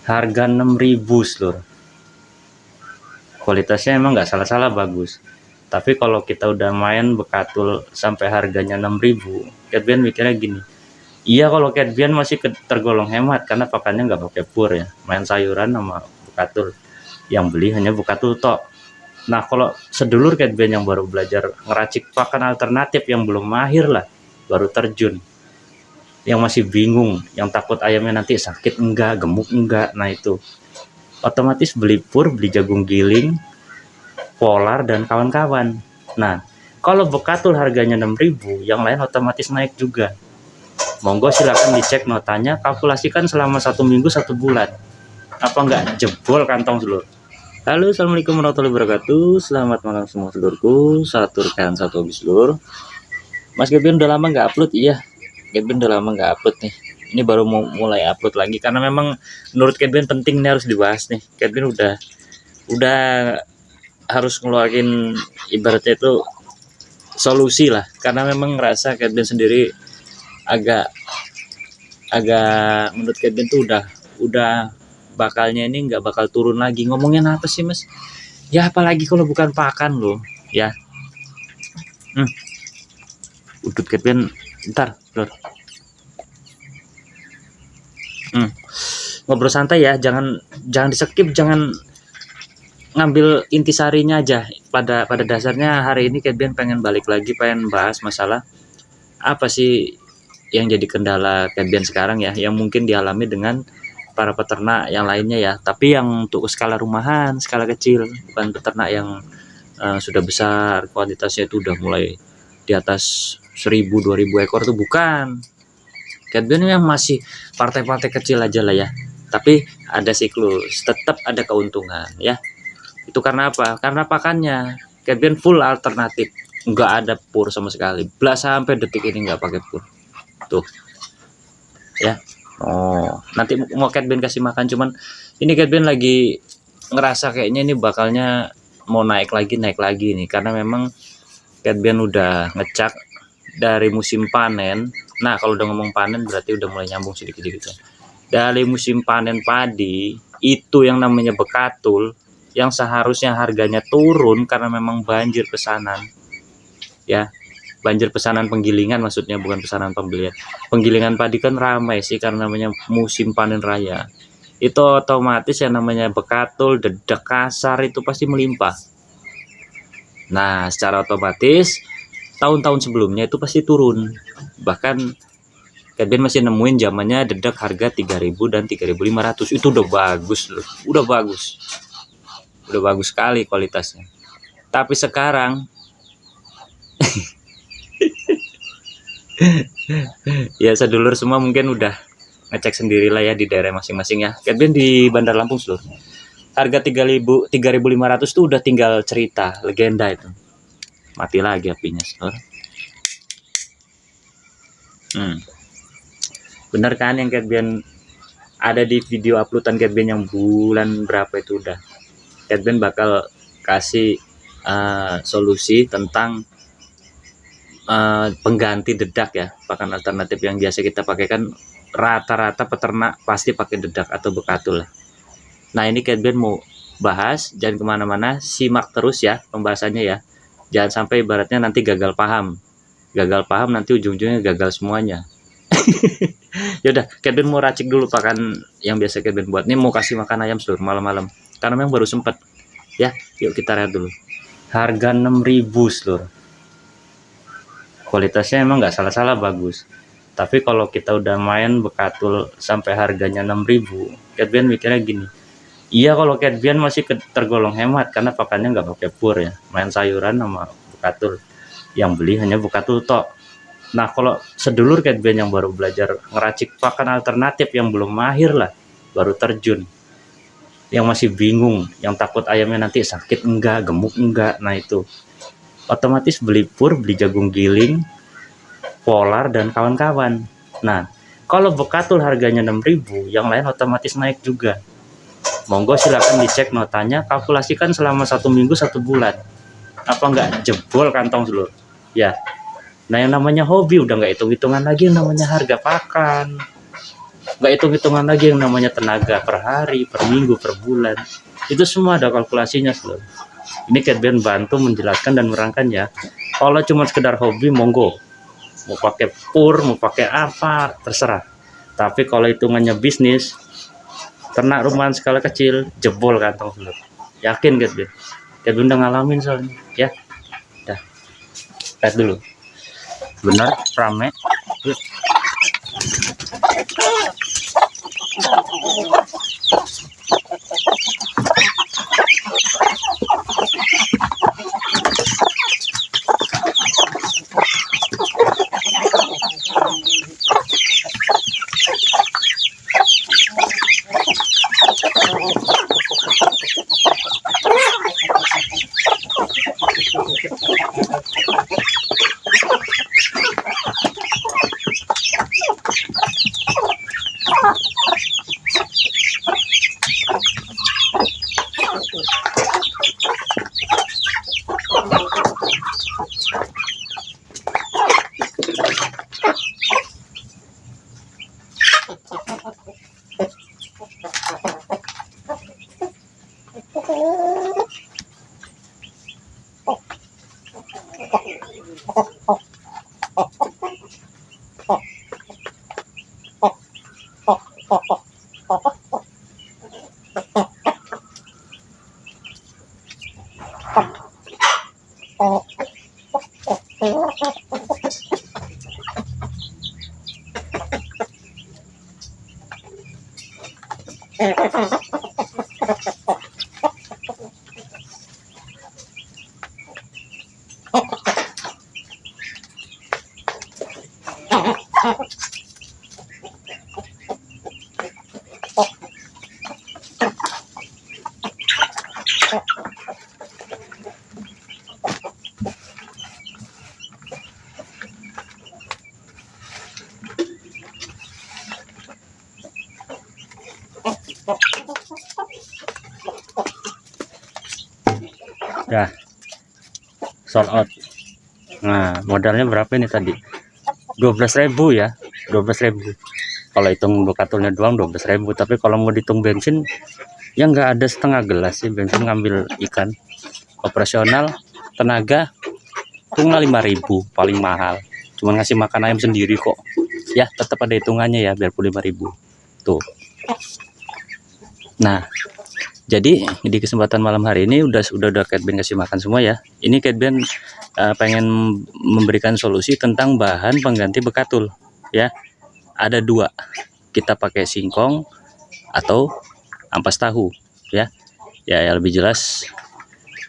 Harga 6.000 seluruh. Kualitasnya emang nggak salah-salah bagus. Tapi kalau kita udah main bekatul sampai harganya 6.000, Catbian mikirnya gini. Iya, kalau Catbian masih tergolong hemat karena pakannya nggak pakai pur ya. Main sayuran sama bekatul. Yang beli hanya bekatul tok. Nah, kalau sedulur Catbian yang baru belajar ngeracik pakan alternatif yang belum mahir lah, baru terjun, yang masih bingung, yang takut ayamnya nanti sakit enggak, gemuk enggak, nah itu otomatis beli pur, beli jagung giling, polar, dan kawan-kawan. Nah, kalau bekatul harganya 6.000, yang lain otomatis naik juga. Monggo silakan dicek notanya, kalkulasikan selama 1 minggu 1 bulan. Apa enggak jebol kantong seluruh. Halo, assalamualaikum warahmatullahi wabarakatuh. Selamat malam semua seluruhku. Satu rekan satu habis seluruh. Mas Catbian udah lama nggak upload? Iya, Catbian udah lama nggak upload nih. Ini baru mau mulai upload lagi karena memang menurut Catbian penting nih, harus dibahas nih. Catbian udah harus ngeluarin ibaratnya itu solusi lah, karena memang ngerasa Catbian sendiri agak menurut Catbian tuh udah bakalnya ini nggak bakal turun lagi. Ngomongin apa sih mas? Ya apalagi kalau bukan pakan loh ya. Udut Catbian ntar lor. Ngobrol santai ya, jangan di skip, jangan ngambil intisarinya aja. Pada dasarnya hari ini Catbian pengen balik lagi, pengen bahas masalah apa sih yang jadi kendala Catbian sekarang ya, yang mungkin dialami dengan para peternak yang lainnya ya, tapi yang untuk skala rumahan, skala kecil, bukan peternak yang sudah besar, kuantitasnya itu udah mulai di atas 1.000-2.000 ekor tuh bukan. Catbian yang masih partai-partai kecil aja lah ya, tapi ada siklus, tetap ada keuntungan ya. Itu karena apa? Karena pakannya Catbian full alternatif, nggak ada pur sama sekali. Belas sampai detik ini nggak pakai pur tuh ya. Oh, nanti mau Catbian kasih makan, cuman ini Catbian lagi ngerasa kayaknya ini bakalnya mau naik lagi nih, karena memang Catbian udah ngecak dari musim panen. Nah, kalau udah ngomong panen berarti udah mulai nyambung sedikit-sedikit ya. Dari musim panen padi itu yang namanya bekatul, yang seharusnya harganya turun karena memang banjir pesanan ya. Banjir pesanan penggilingan maksudnya, bukan pesanan pembelian. Penggilingan padi kan ramai sih karena namanya musim panen raya. Itu otomatis yang namanya bekatul, dedak, kasar itu pasti melimpah. Nah, secara otomatis tahun-tahun sebelumnya itu pasti turun. Bahkan Catbian masih nemuin zamannya dedak harga 3.000 dan 3.500. Itu udah bagus loh. Udah bagus sekali kualitasnya. Tapi sekarang ya sedulur semua mungkin udah ngecek sendirilah ya di daerah masing-masing ya. Catbian di Bandar Lampung seluruh. Harga 3.500 tuh udah tinggal cerita, legenda itu. Mati lagi apinya seluruh. Bener kan yang Catbian ada di video uploadan Catbian yang bulan berapa itu udah. Catbian bakal kasih solusi tentang pengganti dedak ya, pakan alternatif yang biasa kita pakai kan rata-rata peternak pasti pakai dedak atau bekatul lah. Nah, ini Catbian mau bahas, jangan kemana-mana, simak terus ya pembahasannya ya, jangan sampai ibaratnya nanti gagal paham nanti ujung-ujungnya gagal semuanya. Yaudah, Catbian mau racik dulu pakan yang biasa Catbian buat. Ini mau kasih makan ayam seluruh malam-malam karena memang baru sempet ya. Yuk kita lihat dulu. Harga 6.000 seluruh. Kualitasnya emang nggak salah-salah bagus. Tapi kalau kita udah main bekatul sampai harganya 6.000, Catbian mikirnya gini. Iya, kalau Catbian masih tergolong hemat karena pakannya nggak pakai pur ya. Main sayuran sama bekatul. Yang beli hanya bekatul tok. Nah, kalau sedulur Catbian yang baru belajar ngeracik pakan alternatif yang belum mahir lah, baru terjun, yang masih bingung, yang takut ayamnya nanti sakit enggak, gemuk enggak, nah itu otomatis beli pur, beli jagung giling, polar, dan kawan-kawan. Nah, kalau bekatul harganya 6.000, yang lain otomatis naik juga. Monggo silakan dicek notanya, kalkulasikan selama 1 minggu 1 bulan. Apa enggak jebol kantong seluruh ya. Nah, yang namanya hobi udah nggak hitung-hitungan lagi yang namanya harga pakan. nggak hitung-hitungan lagi yang namanya tenaga per hari, per minggu, per bulan. Itu semua ada kalkulasinya, Seluruh. Ini Kate Ben bantu menjelaskan dan merangkan ya. Kalau cuma sekedar hobi, monggo. Mau pakai pur, mau pakai apa, terserah. Tapi kalau hitungannya bisnis, ternak rumahan skala kecil, jebol kantong, Seluruh. Yakin Kate Ben. Kate Ben udah ngalamin soalnya. Ya, dah. Lihat dulu. Benar, rame. Yuk. Dah sold out. Nah, modalnya berapa ini tadi? 12.000 ya, 12.000. Kalau hitung bokatulnya doang 12.000, tapi kalau mau dihitung bensin ya nggak ada setengah gelas sih bensin ngambil ikan. Operasional tenaga hitunglah 5.000 paling mahal. Cuma ngasih makan ayam sendiri kok. Ya, tetap ada hitungannya ya biar 5.000. Tuh. Nah, jadi di kesempatan malam hari ini udah Kate Ben kasih makan semua ya. Ini Kate Ben pengen memberikan solusi tentang bahan pengganti bekatul ya. Ada dua, kita pakai singkong atau ampas tahu ya. Ya lebih jelas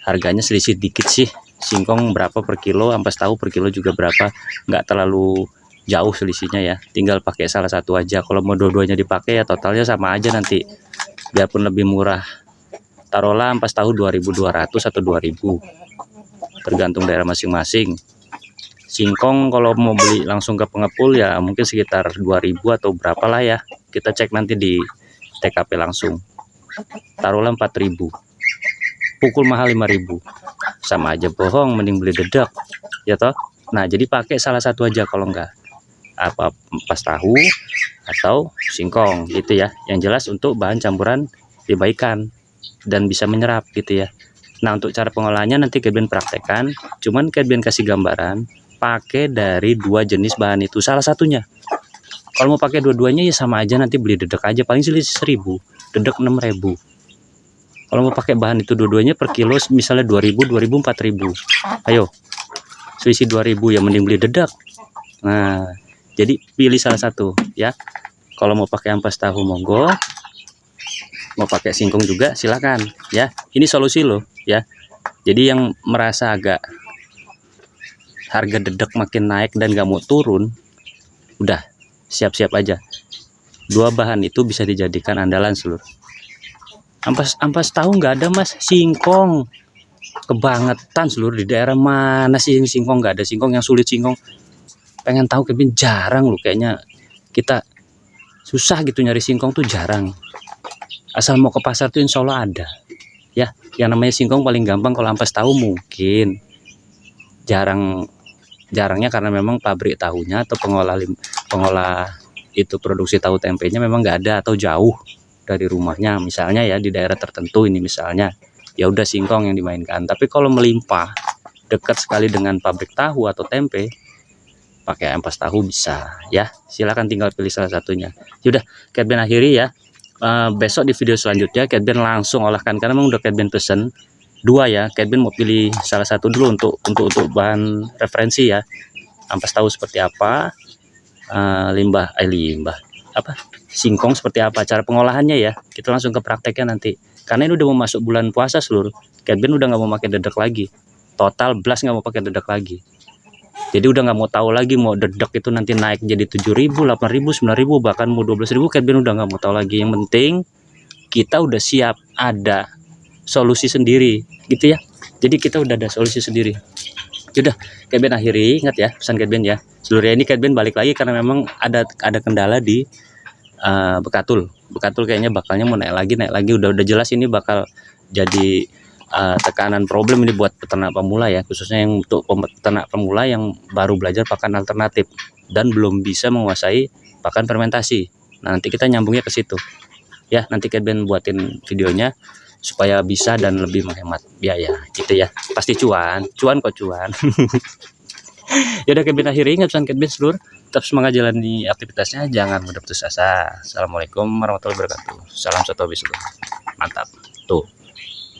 harganya selisih dikit sih. Singkong berapa per kilo, ampas tahu per kilo juga berapa, nggak terlalu jauh selisihnya ya. Tinggal pakai salah satu aja. Kalau mau dua-duanya dipakai ya totalnya sama aja nanti. Biarpun lebih murah, taruhlah ampas tahu 2.200 atau 2.000, tergantung daerah masing-masing. Singkong kalau mau beli langsung ke pengepul ya mungkin sekitar 2.000 atau berapa lah ya, kita cek nanti di TKP langsung. Taruhlah 4.000, pukul mahal 5.000, sama aja bohong, mending beli dedak ya toh. Nah, jadi pakai salah satu aja kalau enggak, apa ampas tahu atau singkong gitu ya. Yang jelas untuk bahan campuran dibaikan dan bisa menyerap gitu ya. Nah, untuk cara pengolahannya nanti Kate Ben praktekkan, cuman Kate Ben kasih gambaran pakai dari dua jenis bahan itu salah satunya. Kalau mau pakai dua-duanya ya sama aja, nanti beli dedek aja paling selisih 1.000, dedek 6.000. Kalau mau pakai bahan itu dua-duanya per kilo misalnya 2.000, 2.000, 4.000. Ayo, selisih 2.000 ya mending beli dedek. Nah, jadi pilih salah satu ya. Kalau mau pakai ampas tahu monggo, mau pakai singkong juga silakan ya. Ini solusi loh ya. Jadi yang merasa agak harga dedek makin naik dan gak mau turun, udah siap-siap aja. Dua bahan itu bisa dijadikan andalan seluruh. Ampas tahu nggak ada mas, singkong kebangetan seluruh. Di daerah mana sih yang singkong nggak ada? Singkong yang sulit singkong, pengen tahu Kevin, jarang loh kayaknya. Kita susah gitu nyari singkong tuh jarang. Asal mau ke pasar tuh insya Allah ada ya. Yang namanya singkong paling gampang, kalau ampas tahu mungkin jarangnya karena memang pabrik tahunya atau pengolah itu produksi tahu tempenya memang nggak ada atau jauh dari rumahnya, misalnya ya di daerah tertentu ini misalnya, ya udah singkong yang dimainkan. Tapi kalau melimpah dekat sekali dengan pabrik tahu atau tempe, pakai ampas tahu bisa ya. Silahkan tinggal pilih salah satunya. Yaudah, Catben akhiri ya. Besok di video selanjutnya Catben langsung olahkan, karena memang udah Catben pesen 2 ya. Catben mau pilih salah satu dulu untuk bahan referensi ya. Ampas tahu seperti apa, limbah apa singkong seperti apa, cara pengolahannya ya. Kita langsung ke prakteknya nanti, karena ini udah mau masuk bulan puasa seluruh. Catben udah nggak mau pakai dedek lagi, total blast nggak mau pakai dedek lagi. Jadi udah nggak mau tahu lagi mau dedek itu nanti naik jadi 7.000, 8.000, 9.000, bahkan mau 12.000. Catben udah nggak mau tahu lagi. Yang penting kita udah siap, ada solusi sendiri gitu ya. Jadi kita udah ada solusi sendiri. Sudah, Catben akhiri. Ingat ya pesan Catben ya, seluruhnya ini Catben balik lagi karena memang ada kendala di Bekatul kayaknya bakalnya mau naik lagi. Udah jelas ini bakal jadi tekanan problem ini buat peternak pemula ya, khususnya yang untuk peternak pemula yang baru belajar pakan alternatif dan belum bisa menguasai pakan fermentasi. Nah, nanti kita nyambungnya ke situ ya. Nanti Catben buatin videonya supaya bisa dan lebih menghemat biaya gitu ya. Pasti cuan kok cuan. Ya udah, Catben akhiri. Ingat pesan Catben seluruh, tetap semangat jalani aktivitasnya, jangan mudah putus asa. Assalamualaikum warahmatullahi wabarakatuh. Salam satu habis seluruh. Mantap tuh,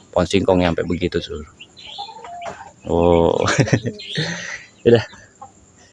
pohon singkong sampai begitu seluruh. Oh. Udah.